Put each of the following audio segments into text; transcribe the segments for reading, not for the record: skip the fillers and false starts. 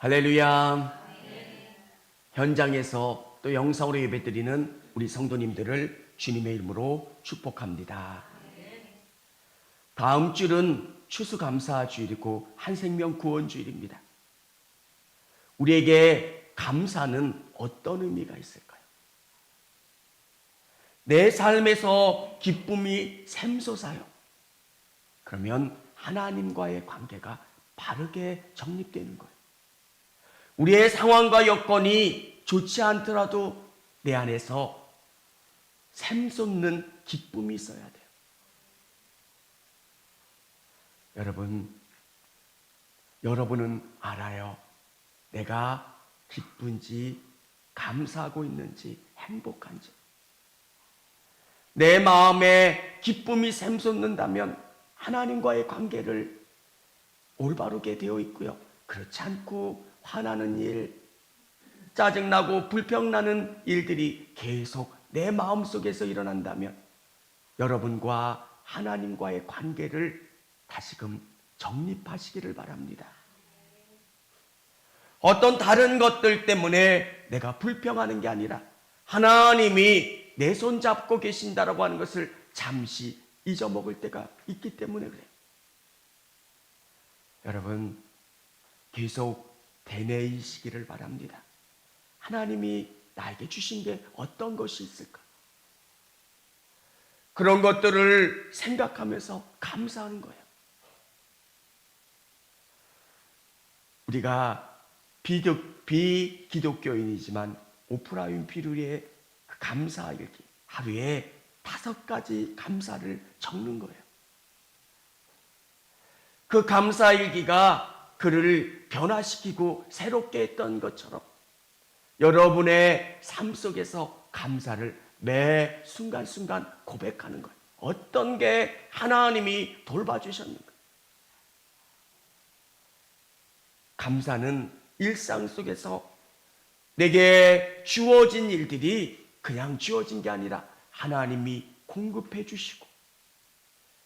할렐루야. 현장에서 또 영상으로 예배드리는 우리 성도님들을 주님의 이름으로 축복합니다. 다음 주일은 추수감사주일이고 한생명 구원주일입니다. 우리에게 감사는 어떤 의미가 있을까요? 내 삶에서 기쁨이 샘솟아요. 그러면 하나님과의 관계가 바르게 정립되는 거예요. 우리의 상황과 여건이 좋지 않더라도 내 안에서 샘솟는 기쁨이 있어야 돼요. 여러분은 알아요. 내가 기쁜지, 감사하고 있는지, 행복한지. 내 마음에 기쁨이 샘솟는다면 하나님과의 관계를 올바르게 되어 있고요. 그렇지 않고 화나는 일, 짜증나고 불평나는 일들이 계속 내 마음속에서 일어난다면 여러분과 하나님과의 관계를 다시금 정립하시기를 바랍니다. 어떤 다른 것들 때문에 내가 불평하는 게 아니라 하나님이 내 손 잡고 계신다라고 하는 것을 잠시 잊어먹을 때가 있기 때문에 그래요. 여러분, 계속 되뇌이시기를 바랍니다. 하나님이 나에게 주신 게 어떤 것이 있을까? 그런 것들을 생각하면서 감사하는 거예요. 우리가 비기독교인이지만 오프라 윈프리의 그 감사일기, 하루에 5가지 감사를 적는 거예요. 그 감사일기가 그를 변화시키고 새롭게 했던 것처럼 여러분의 삶 속에서 감사를 매 순간순간 고백하는 거예요. 어떤 게 하나님이 돌봐주셨는가? 감사는 일상 속에서 내게 주어진 일들이 그냥 주어진 게 아니라 하나님이 공급해 주시고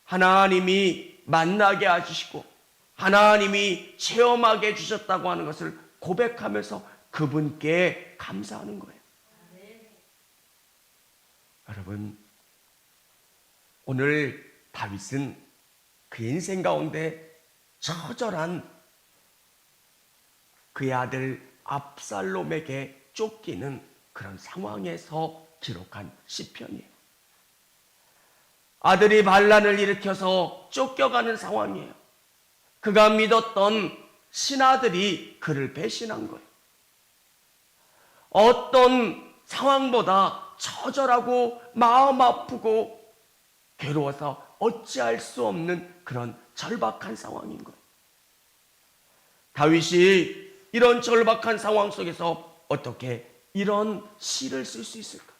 하나님이 만나게 해주시고 하나님이 체험하게 해주셨다고 하는 것을 고백하면서 그분께 감사하는 거예요. 여러분, 오늘 다윗은 그 인생 가운데 처절한 그의 아들 압살롬에게 쫓기는 그런 상황에서 기록한 시편이에요. 아들이 반란을 일으켜서 쫓겨가는 상황이에요. 그가 믿었던 신하들이 그를 배신한 거예요. 어떤 상황보다 처절하고 마음 아프고 괴로워서 어찌할 수 없는 그런 절박한 상황인 거예요. 다윗이 이런 절박한 상황 속에서 어떻게 이런 시를 쓸 수 있을까?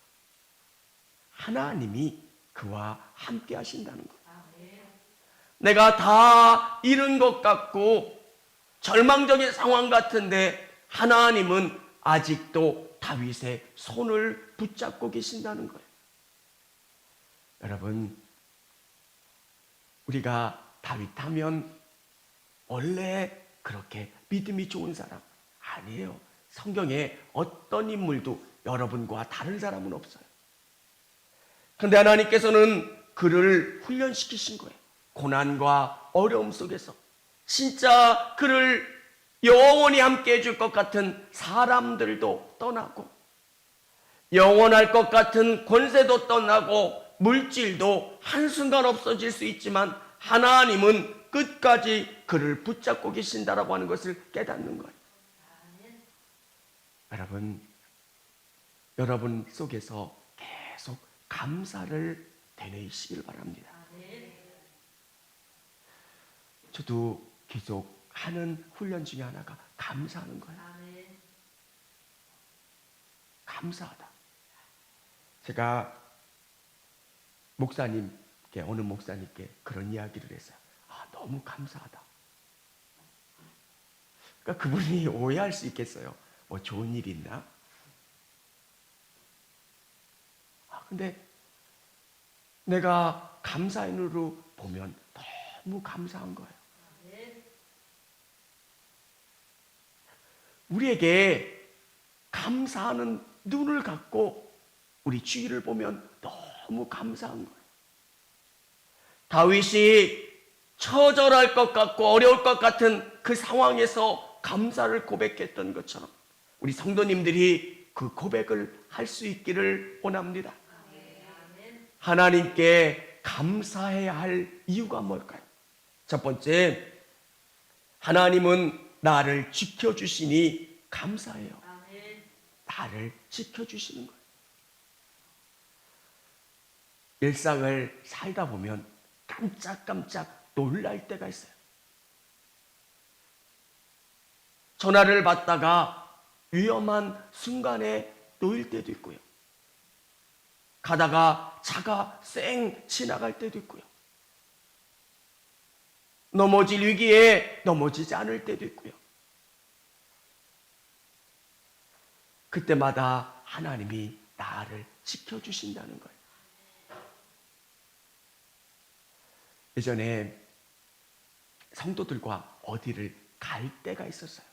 하나님이 그와 함께 하신다는 거예요. 내가 다 잃은 것 같고 절망적인 상황 같은데 하나님은 아직도 다윗의 손을 붙잡고 계신다는 거예요. 여러분, 우리가 다윗 하면 원래 그렇게 믿음이 좋은 사람 아니에요. 성경에 어떤 인물도 여러분과 다른 사람은 없어요. 그런데 하나님께서는 그를 훈련시키신 거예요. 고난과 어려움 속에서 진짜 그를 영원히 함께 해줄 것 같은 사람들도 떠나고 영원할 것 같은 권세도 떠나고 물질도 한순간 없어질 수 있지만 하나님은 끝까지 그를 붙잡고 계신다라고 하는 것을 깨닫는 거예요. 여러분 속에서 계속 감사를 되뇌이시길 바랍니다. 저도 계속 하는 훈련 중에 하나가 감사하는 거예요. 감사하다. 제가 어느 목사님께 그런 이야기를 했어요. 너무 감사하다. 그러니까 그분이 오해할 수 있겠어요. 뭐 좋은 일 있나? 근데 내가 감사인으로 보면 너무 감사한 거예요. 우리에게 감사하는 눈을 갖고 우리 주위를 보면 너무 감사한 거예요. 다윗이 처절할 것 같고 어려울 것 같은 그 상황에서 감사를 고백했던 것처럼 우리 성도님들이 그 고백을 할 수 있기를 원합니다. 하나님께 감사해야 할 이유가 뭘까요? 첫 번째, 하나님은 나를 지켜주시니 감사해요. 나를 지켜주시는 거예요. 일상을 살다 보면 깜짝깜짝 놀랄 때가 있어요. 전화를 받다가 위험한 순간에 놓일 때도 있고요. 가다가 차가 쌩 지나갈 때도 있고요. 넘어질 위기에 넘어지지 않을 때도 있고요. 그때마다 하나님이 나를 지켜주신다는 거예요. 예전에 성도들과 어디를 갈 때가 있었어요.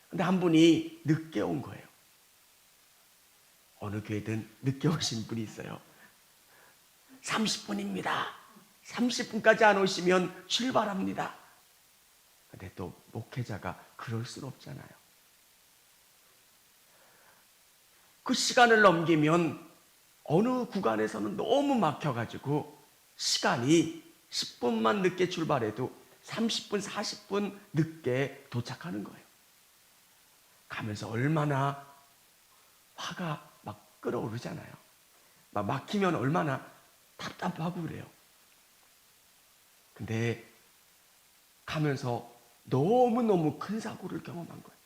근데 한 분이 늦게 온 거예요. 어느 교회든 늦게 오신 분이 있어요. 30분입니다. 30분까지 안 오시면 출발합니다. 근데 또 목회자가 그럴 수는 없잖아요. 그 시간을 넘기면 어느 구간에서는 너무 막혀가지고 시간이 10분만 늦게 출발해도 30분, 40분 늦게 도착하는 거예요. 가면서 얼마나 화가 막 끓어오르잖아요. 막 막히면 얼마나 답답하고 그래요. 근데 가면서 너무너무 큰 사고를 경험한 거예요.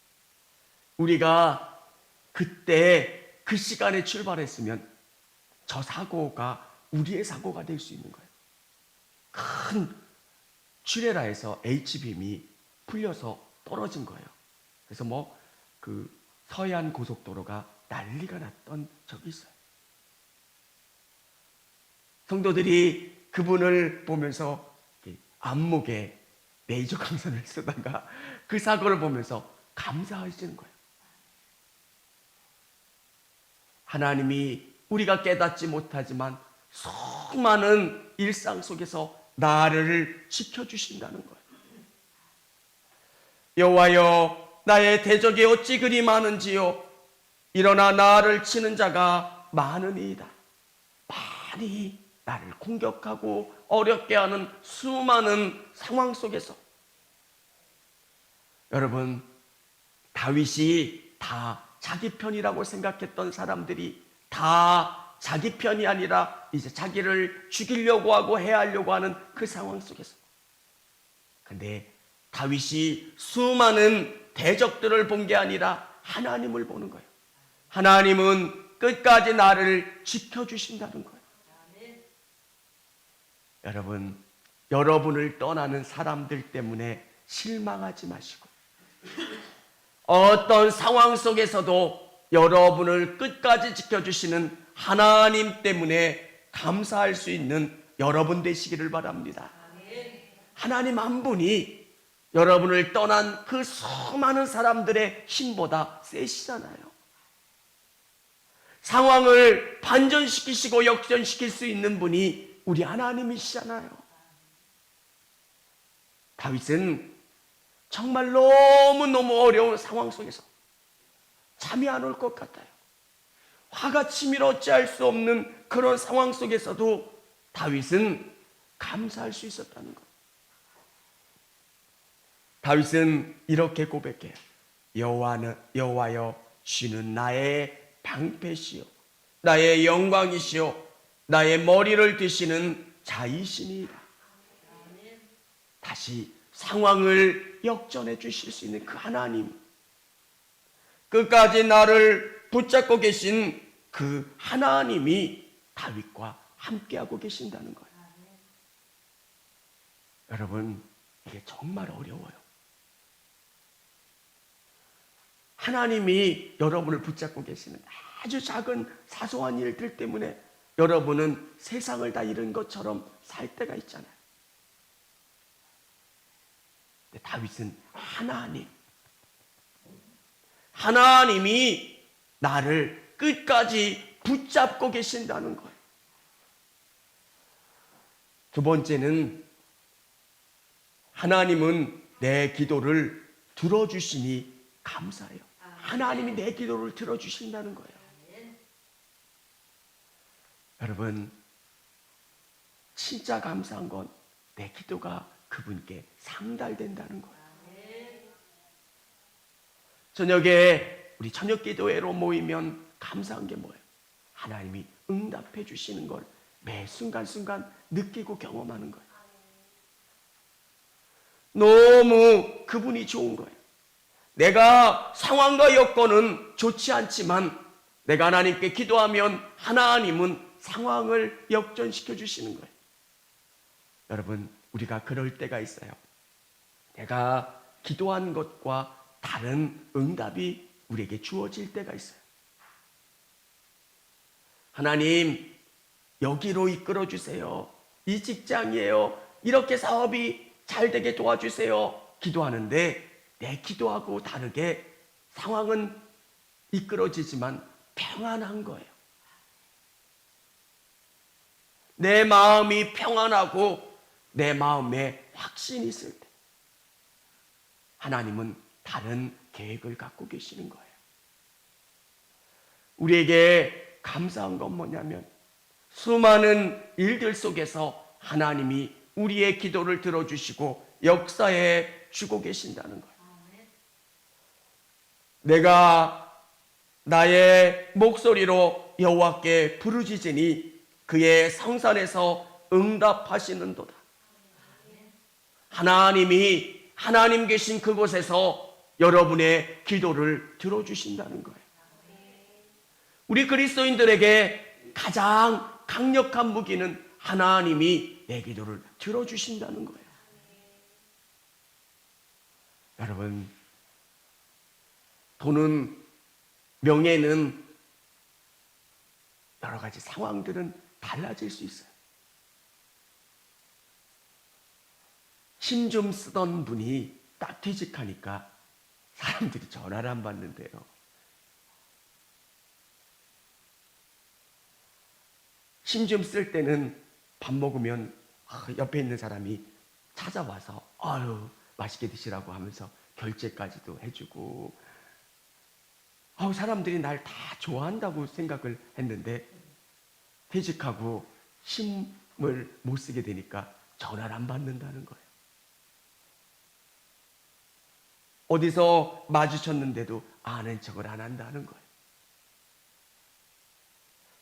우리가 그때 그 시간에 출발했으면 저 사고가 우리의 사고가 될 수 있는 거예요. 큰 트레일러에서 H빔이 풀려서 떨어진 거예요. 그래서 그 서해안 고속도로가 난리가 났던 적이 있어요. 성도들이 그분을 보면서 안목에 레이저 광선을 쓰다가 그 사고를 보면서 감사하시는 거예요. 하나님이 우리가 깨닫지 못하지만 수많은 일상 속에서 나를 지켜주신다는 거예요. 여호와여, 나의 대적이 어찌 그리 많은지요. 일어나 나를 치는 자가 많으니이다. 많이 나를 공격하고 어렵게 하는 수많은 상황 속에서 여러분, 다윗이 다 자기 편이라고 생각했던 사람들이 다 자기 편이 아니라 이제 자기를 죽이려고 하고 해하려고 하는 그 상황 속에서, 근데 다윗이 수많은 대적들을 본 게 아니라 하나님을 보는 거예요. 하나님은 끝까지 나를 지켜주신다는 거예요. 여러분, 여러분을 떠나는 사람들 때문에 실망하지 마시고, 어떤 상황 속에서도 여러분을 끝까지 지켜주시는 하나님 때문에 감사할 수 있는 여러분 되시기를 바랍니다. 하나님 한 분이 여러분을 떠난 그 수많은 사람들의 힘보다 세시잖아요. 상황을 반전시키시고 역전시킬 수 있는 분이 우리 하나님이시잖아요. 다윗은 정말 너무너무 어려운 상황 속에서 잠이 안 올 것 같아요. 화가 치밀어 어찌할 수 없는 그런 상황 속에서도 다윗은 감사할 수 있었다는 것. 다윗은 이렇게 고백해요. 여호와여, 주는 나의 방패시요 나의 영광이시요 나의 머리를 드시는 자이시니이다. 다시 상황을 역전해 주실 수 있는 그 하나님, 끝까지 나를 붙잡고 계신 그 하나님이 다윗과 함께하고 계신다는 거예요. 여러분, 이게 정말 어려워요. 하나님이 여러분을 붙잡고 계시는 아주 작은 사소한 일들 때문에 여러분은 세상을 다 잃은 것처럼 살 때가 있잖아요. 근데 다윗은 하나님이 나를 끝까지 붙잡고 계신다는 거예요. 두 번째는 하나님은 내 기도를 들어주시니 감사해요. 하나님이 내 기도를 들어주신다는 거예요. 여러분, 진짜 감사한 건 내 기도가 그분께 상달된다는 거예요. 저녁에 우리 저녁 기도회로 모이면 감사한 게 뭐예요? 하나님이 응답해 주시는 걸 매 순간순간 느끼고 경험하는 거예요. 너무 그분이 좋은 거예요. 내가 상황과 여건은 좋지 않지만 내가 하나님께 기도하면 하나님은 상황을 역전시켜 주시는 거예요. 여러분, 우리가 그럴 때가 있어요. 내가 기도한 것과 다른 응답이 우리에게 주어질 때가 있어요. 하나님, 여기로 이끌어 주세요. 이 직장이에요. 이렇게 사업이 잘 되게 도와주세요. 기도하는데 내 기도하고 다르게 상황은 이끌어지지만 평안한 거예요. 내 마음이 평안하고 내 마음에 확신이 있을 때 하나님은 다른 계획을 갖고 계시는 거예요. 우리에게 감사한 건 뭐냐면 수많은 일들 속에서 하나님이 우리의 기도를 들어주시고 역사해 주고 계신다는 거예요. 내가 나의 목소리로 여호와께 부르짖으니 그의 성산에서 응답하시는도다. 하나님이 하나님 계신 그곳에서 여러분의 기도를 들어주신다는 거예요. 우리 그리스도인들에게 가장 강력한 무기는 하나님이 내 기도를 들어주신다는 거예요. 여러분, 돈은, 명예는, 여러 가지 상황들은 달라질 수 있어요. 힘 좀 쓰던 분이 딱 퇴직하니까 사람들이 전화를 안 받는데요. 힘 좀 쓸 때는 밥 먹으면 옆에 있는 사람이 찾아와서 아유 맛있게 드시라고 하면서 결제까지도 해주고 사람들이 날 다 좋아한다고 생각을 했는데 퇴직하고 힘을 못 쓰게 되니까 전화를 안 받는다는 거예요. 어디서 마주쳤는데도 아는 척을 안 한다는 거예요.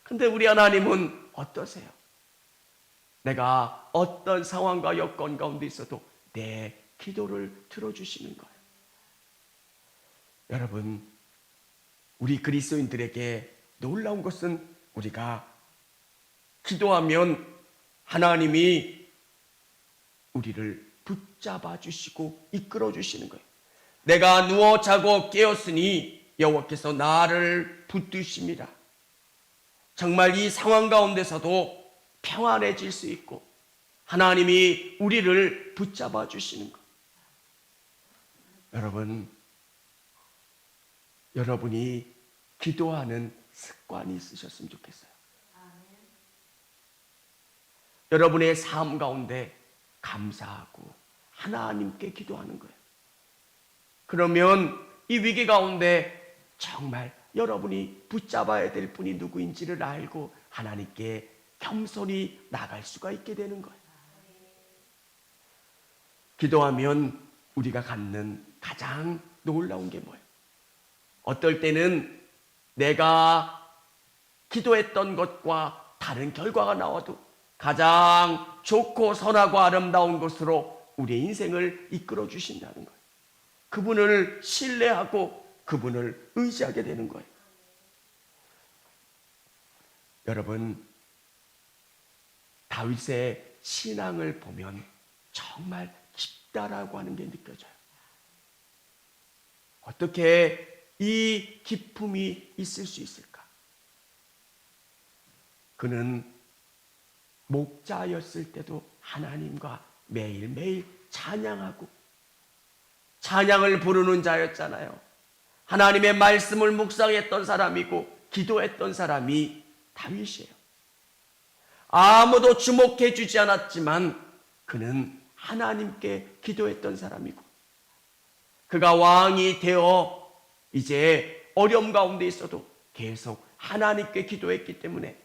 근데 우리 하나님은 어떠세요? 내가 어떤 상황과 여건 가운데 있어도 내 기도를 들어주시는 거예요. 여러분, 우리 그리스도인들에게 놀라운 것은 우리가 기도하면 하나님이 우리를 붙잡아 주시고 이끌어 주시는 거예요. 내가 누워 자고 깨었으니 여호와께서 나를 붙드심이라. 정말 이 상황 가운데서도 평안해질 수 있고 하나님이 우리를 붙잡아 주시는 것. 여러분, 여러분이 기도하는 습관이 있으셨으면 좋겠어요. 여러분의 삶 가운데 감사하고 하나님께 기도하는 거예요. 그러면 이 위기 가운데 정말 여러분이 붙잡아야 될 분이 누구인지를 알고 하나님께 겸손히 나갈 수가 있게 되는 거예요. 기도하면 우리가 갖는 가장 놀라운 게 뭐예요? 어떨 때는 내가 기도했던 것과 다른 결과가 나와도 가장 좋고 선하고 아름다운 것으로 우리의 인생을 이끌어 주신다는 거예요. 그분을 신뢰하고 그분을 의지하게 되는 거예요. 여러분, 다윗의 신앙을 보면 정말 깊다라고 하는 게 느껴져요. 어떻게 이 기쁨이 있을 수 있을까? 그는 목자였을 때도 하나님과 매일매일 찬양하고 찬양을 부르는 자였잖아요. 하나님의 말씀을 묵상했던 사람이고 기도했던 사람이 다윗이에요. 아무도 주목해 주지 않았지만 그는 하나님께 기도했던 사람이고, 그가 왕이 되어 이제 어려움 가운데 있어도 계속 하나님께 기도했기 때문에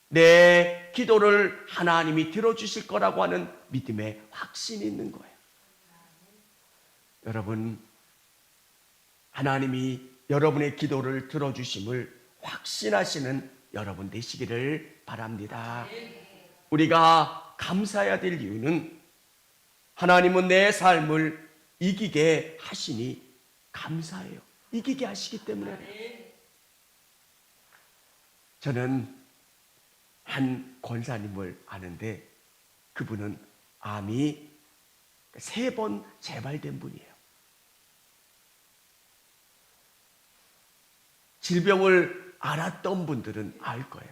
내 기도를 하나님이 들어주실 거라고 하는 믿음의 확신이 있는 거예요. 여러분, 하나님이 여러분의 기도를 들어주심을 확신하시는 여러분 되시기를 바랍니다. 우리가 감사해야 될 이유는 하나님은 내 삶을 이기게 하시니 감사해요. 이기게 하시기 때문에. 저는 한 권사님을 아는데 그분은 암이 3번 재발된 분이에요. 질병을 알았던 분들은 알 거예요.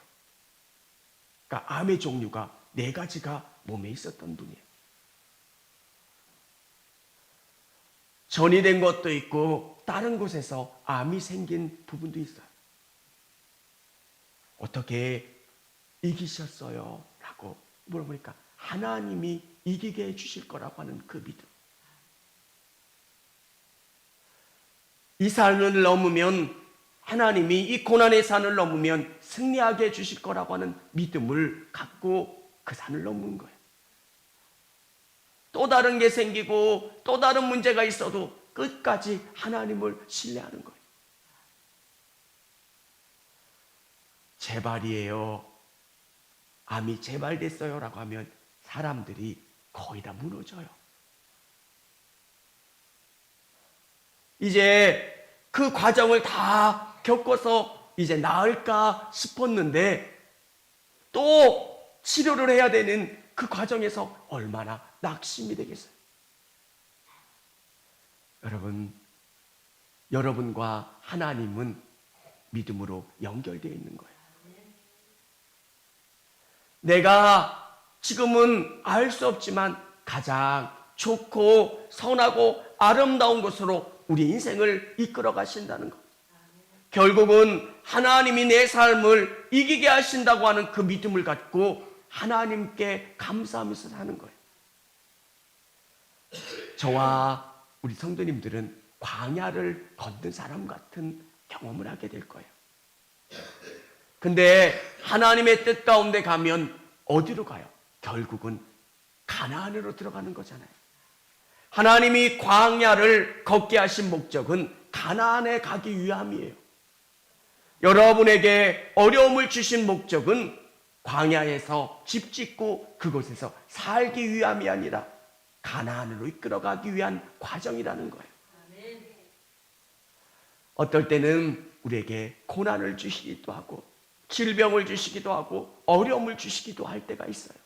그러니까 암의 종류가 4가지가 몸에 있었던 분이에요. 전이 된 것도 있고 다른 곳에서 암이 생긴 부분도 있어요. 어떻게 이기셨어요? 라고 물어보니까 하나님이 이기게 해주실 거라고 하는 그 믿음. 이 산을 넘으면, 하나님이 이 고난의 산을 넘으면 승리하게 해주실 거라고 하는 믿음을 갖고 그 산을 넘는 거예요. 또 다른 게 생기고 또 다른 문제가 있어도 끝까지 하나님을 신뢰하는 거예요. 재발이에요, 암이 재발됐어요 라고 하면 사람들이 거의 다 무너져요. 이제 그 과정을 다 겪어서 이제 나을까 싶었는데 또 치료를 해야 되는 그 과정에서 얼마나 낙심이 되겠어요. 여러분, 여러분과 하나님은 믿음으로 연결되어 있는 거예요. 내가 지금은 알 수 없지만 가장 좋고 선하고 아름다운 것으로 우리 인생을 이끌어 가신다는 것. 결국은 하나님이 내 삶을 이기게 하신다고 하는 그 믿음을 갖고 하나님께 감사하면서 사는 거예요. 저와 우리 성도님들은 광야를 걷는 사람 같은 경험을 하게 될 거예요. 근데 하나님의 뜻 가운데 가면 어디로 가요? 결국은 가나안으로 들어가는 거잖아요. 하나님이 광야를 걷게 하신 목적은 가나안에 가기 위함이에요. 여러분에게 어려움을 주신 목적은 광야에서 집 짓고 그곳에서 살기 위함이 아니라 가나안으로 이끌어가기 위한 과정이라는 거예요. 어떨 때는 우리에게 고난을 주시기도 하고 질병을 주시기도 하고 어려움을 주시기도 할 때가 있어요.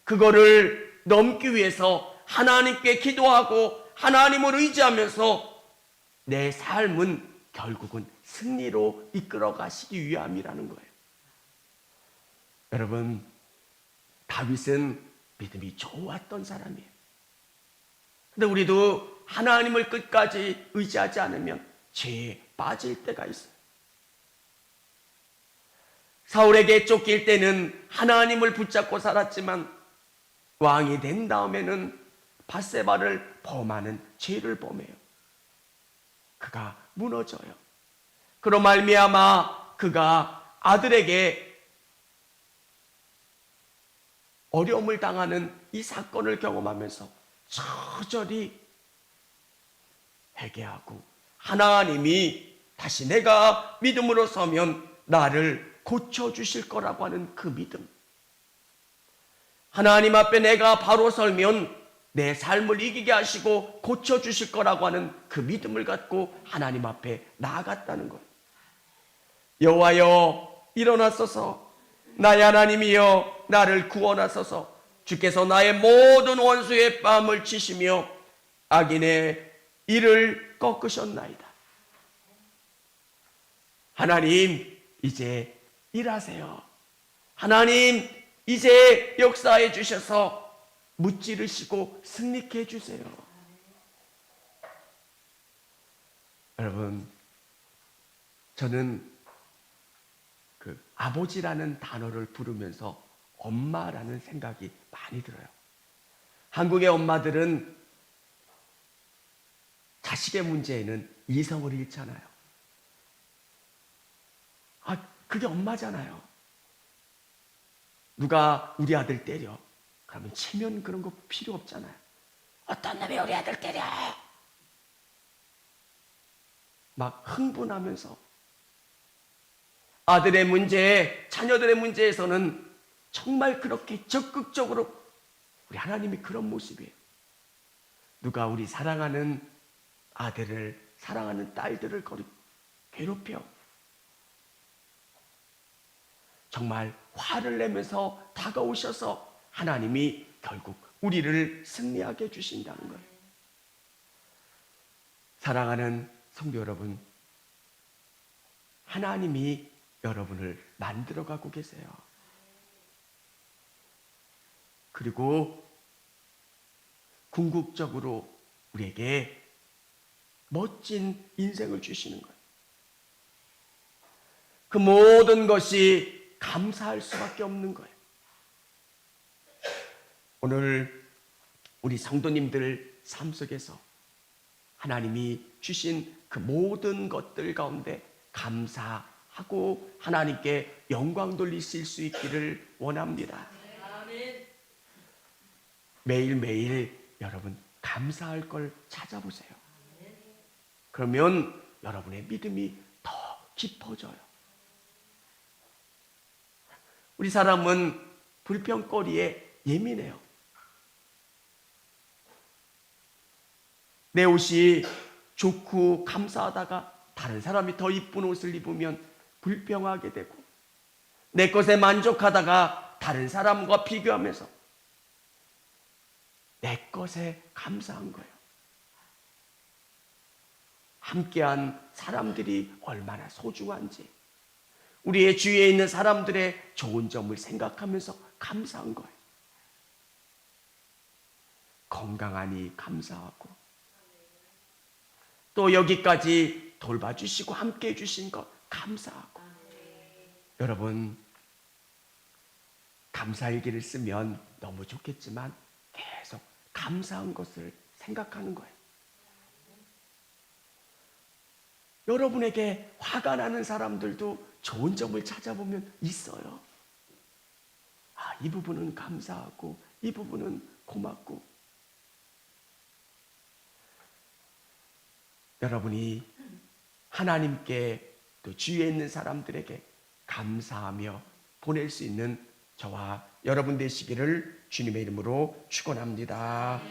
그거를 넘기 위해서 하나님께 기도하고 하나님을 의지하면서 내 삶은 결국은 승리로 이끌어 가시기 위함이라는 거예요. 여러분, 다윗은 믿음이 좋았던 사람이에요. 근데 우리도 하나님을 끝까지 의지하지 않으면 죄에 빠질 때가 있어요. 사울에게 쫓길 때는 하나님을 붙잡고 살았지만 왕이 된 다음에는 밧세바를 범하는 죄를 범해요. 그가 무너져요. 그로 말미암아 그가 아들에게 어려움을 당하는 이 사건을 경험하면서 저절히 회개하고 하나님이 다시 내가 믿음으로 서면 나를 고쳐주실 거라고 하는 그 믿음. 하나님 앞에 내가 바로 설면 내 삶을 이기게 하시고 고쳐주실 거라고 하는 그 믿음을 갖고 하나님 앞에 나아갔다는 것. 여호와여 일어나소서, 나의 하나님이여 나를 구원하소서. 주께서 나의 모든 원수의 뺨을 치시며 악인의 이를 꺾으셨나이다. 하나님 이제 일하세요. 하나님 이제 역사해 주셔서 무찌르시고 승리케 해주세요. 여러분, 저는 그 아버지라는 단어를 부르면서 엄마라는 생각이 많이 들어요. 한국의 엄마들은 자식의 문제에는 이성을 잃잖아요. 그게 엄마잖아요. 누가 우리 아들 때려. 그러면 치면 그런 거 필요 없잖아요. 어떤 놈이 우리 아들 때려. 막 흥분하면서 아들의 문제, 자녀들의 문제에서는 정말 그렇게 적극적으로 우리 하나님이 그런 모습이에요. 누가 우리 사랑하는 아들을, 사랑하는 딸들을 괴롭혀. 정말 화를 내면서 다가오셔서 하나님이 결국 우리를 승리하게 해주신다는 거예요. 사랑하는 성도 여러분, 하나님이 여러분을 만들어가고 계세요. 그리고 궁극적으로 우리에게 멋진 인생을 주시는 거예요. 그 모든 것이 감사할 수밖에 없는 거예요. 오늘 우리 성도님들 삶 속에서 하나님이 주신 그 모든 것들 가운데 감사하고 하나님께 영광 돌리실 수 있기를 원합니다. 매일매일 여러분 감사할 걸 찾아보세요. 그러면 여러분의 믿음이 더 깊어져요. 우리 사람은 불평거리에 예민해요. 내 옷이 좋고 감사하다가 다른 사람이 더 이쁜 옷을 입으면 불평하게 되고, 내 것에 만족하다가 다른 사람과 비교하면서 내 것에 감사한 거예요. 함께한 사람들이 얼마나 소중한지, 우리의 주위에 있는 사람들의 좋은 점을 생각하면서 감사한 거예요. 건강하니 감사하고, 또 여기까지 돌봐주시고 함께 해주신 것 감사하고. 여러분, 감사일기를 쓰면 너무 좋겠지만 계속 감사한 것을 생각하는 거예요. 여러분에게 화가 나는 사람들도 좋은 점을 찾아보면 있어요. 이 부분은 감사하고 이 부분은 고맙고. 여러분이 하나님께 또 주위에 있는 사람들에게 감사하며 보낼 수 있는 저와 여러분 되시기를 주님의 이름으로 축원합니다.